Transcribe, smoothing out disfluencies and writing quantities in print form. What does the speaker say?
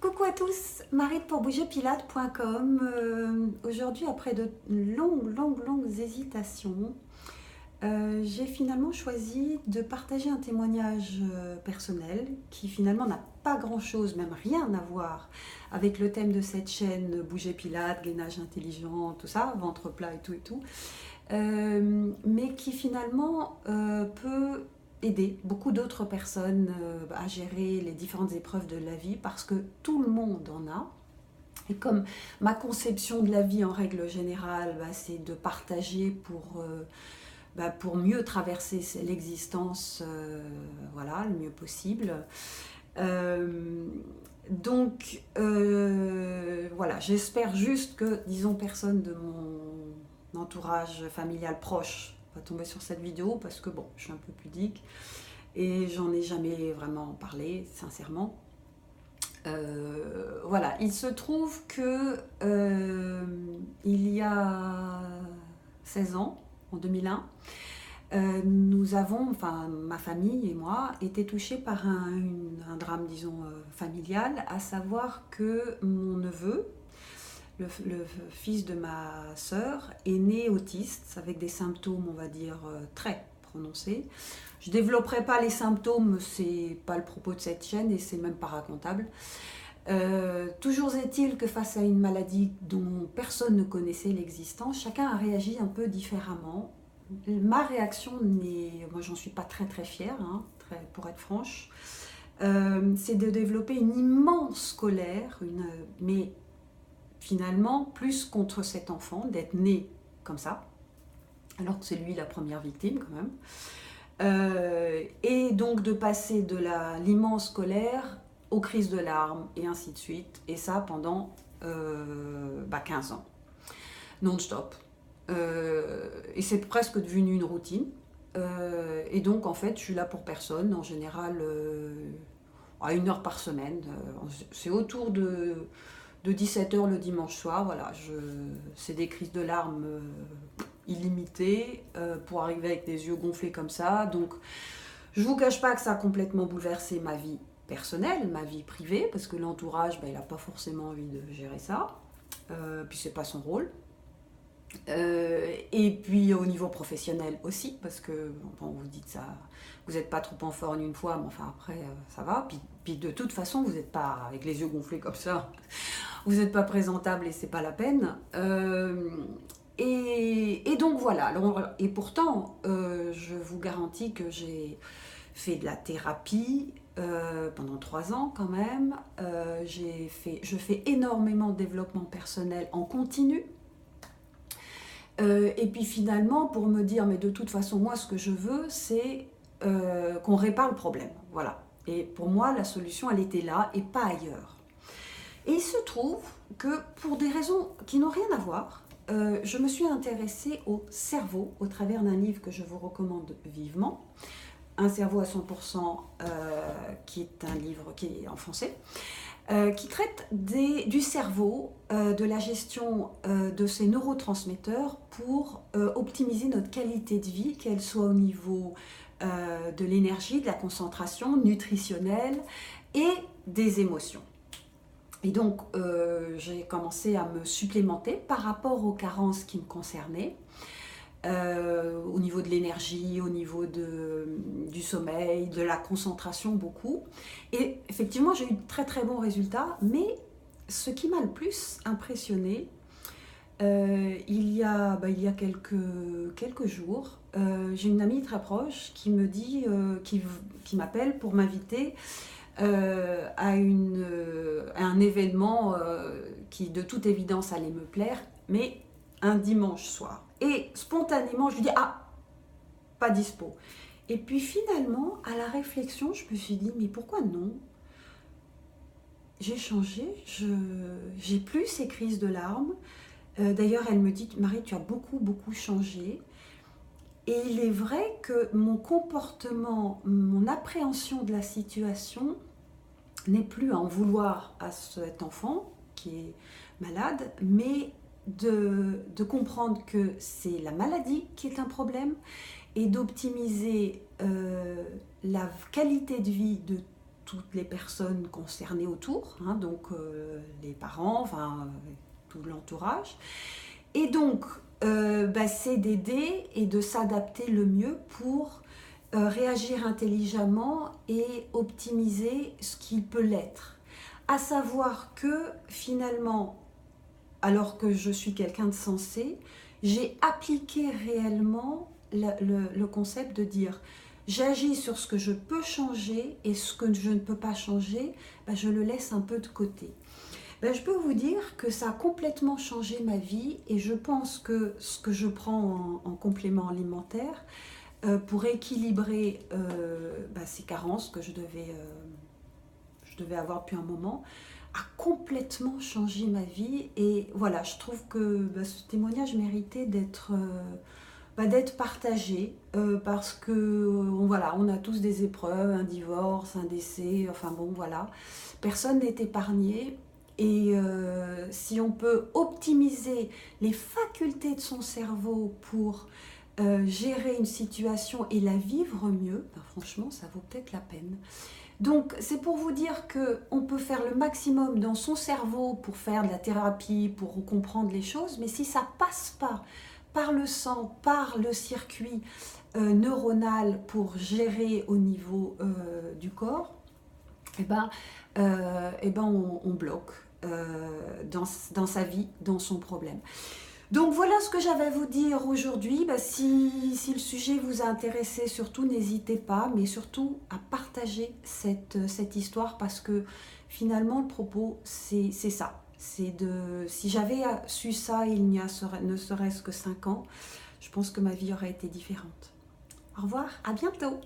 Coucou à tous, Marie de pourbougierpilates.com. Aujourd'hui, après de longues hésitations, j'ai finalement choisi de partager un témoignage personnel qui finalement n'a pas grand-chose, même rien à voir avec le thème de cette chaîne Bouger Pilates, gainage intelligent, tout ça, ventre plat et tout, mais qui finalement peut aider beaucoup d'autres personnes à gérer les différentes épreuves de la vie parce que tout le monde en a. Et comme ma conception de la vie en règle générale, c'est de partager pour mieux traverser l'existence voilà, le mieux possible. Voilà, j'espère juste que, disons, personne de mon entourage familial proche va tomber sur cette vidéo parce que bon, je suis un peu pudique et j'en ai jamais vraiment parlé, sincèrement. Voilà, il se trouve que il y a 16 ans, en 2001, nous avons, enfin ma famille et moi, été touchés par un drame, disons, familial, à savoir que mon neveu, le fils de ma sœur, est né autiste avec des symptômes, on va dire, très prononcés. Je ne développerai pas les symptômes, c'est pas le propos de cette chaîne et c'est même pas racontable. Toujours est-il que face à une maladie dont personne ne connaissait l'existence, chacun a réagi un peu différemment. Ma réaction moi j'en suis pas très fière, hein, pour être franche, c'est de développer une immense colère, mais finalement plus contre cet enfant, d'être né comme ça, alors que c'est lui la première victime quand même. Et donc de passer de l'immense colère aux crises de larmes et ainsi de suite, et ça pendant 15 ans, non-stop. Et c'est presque devenu une routine. Et donc en fait je suis là pour personne, en général à 1 heure par semaine. C'est autour de 17h le dimanche soir, voilà, c'est des crises de larmes illimitées pour arriver avec des yeux gonflés comme ça. Donc je vous cache pas que ça a complètement bouleversé ma vie personnelle, ma vie privée, parce que l'entourage, il n'a pas forcément envie de gérer ça, puis c'est pas son rôle. Et puis au niveau professionnel aussi, parce que bon, vous dites ça, vous n'êtes pas trop en forme une fois, mais enfin après ça va. Puis de toute façon, vous n'êtes pas avec les yeux gonflés comme ça, vous n'êtes pas présentable et c'est pas la peine. Et donc voilà. Alors, et pourtant, je vous garantis que j'ai fait de la thérapie pendant 3 ans quand même. Je fais énormément de développement personnel en continu. Et puis finalement, pour me dire, mais de toute façon, moi, ce que je veux, c'est qu'on répare le problème. Voilà. Et pour moi, la solution, elle était là et pas ailleurs. Et il se trouve que, pour des raisons qui n'ont rien à voir, je me suis intéressée au cerveau au travers d'un livre que je vous recommande vivement, Un cerveau à 100%, qui est un livre qui est en français, qui traite du cerveau, de la gestion de ses neurotransmetteurs pour optimiser notre qualité de vie, qu'elle soit au niveau de l'énergie, de la concentration nutritionnelle et des émotions. Et donc j'ai commencé à me supplémenter par rapport aux carences qui me concernaient. Au niveau de l'énergie, au niveau du sommeil, de la concentration beaucoup. Et effectivement, j'ai eu de très bons résultats, mais ce qui m'a le plus impressionné, il y a quelques jours, j'ai une amie très proche qui me dit, qui m'appelle pour m'inviter à un événement qui de toute évidence allait me plaire, mais un dimanche soir. Et spontanément, je lui dis « Ah, pas dispo ». Et puis finalement, à la réflexion, je me suis dit « Mais pourquoi non ?» J'ai changé, j'ai plus ces crises de larmes. D'ailleurs, elle me dit « Marie, tu as beaucoup changé ». Et il est vrai que mon comportement, mon appréhension de la situation n'est plus à en vouloir à cet enfant qui est malade, mais de comprendre que c'est la maladie qui est un problème et d'optimiser la qualité de vie de toutes les personnes concernées autour, hein, donc les parents, enfin tout l'entourage. Et donc, c'est d'aider et de s'adapter le mieux pour réagir intelligemment et optimiser ce qui peut l'être. À savoir que finalement, alors que je suis quelqu'un de sensé, j'ai appliqué réellement le concept de dire j'agis sur ce que je peux changer et ce que je ne peux pas changer, je le laisse un peu de côté. Je peux vous dire que ça a complètement changé ma vie et je pense que ce que je prends en complément alimentaire pour équilibrer ces carences que je devais avoir depuis un moment, a complètement changé ma vie. Et voilà, je trouve que ce témoignage méritait d'être partagé parce que voilà, on a tous des épreuves, un divorce, un décès, enfin bon voilà, personne n'est épargné. Et si on peut optimiser les facultés de son cerveau pour gérer une situation et la vivre mieux, franchement, ça vaut peut-être la peine. Donc, c'est pour vous dire qu'on peut faire le maximum dans son cerveau pour faire de la thérapie, pour comprendre les choses, mais si ça ne passe pas par le sang, par le circuit neuronal pour gérer au niveau du corps, on bloque dans sa vie, dans son problème. Donc voilà ce que j'avais à vous dire aujourd'hui. Si le sujet vous a intéressé, surtout n'hésitez pas, mais surtout à partager cette histoire parce que finalement le propos c'est ça. Si j'avais su ça il n'y a ne serait-ce que 5 ans, je pense que ma vie aurait été différente. Au revoir, à bientôt.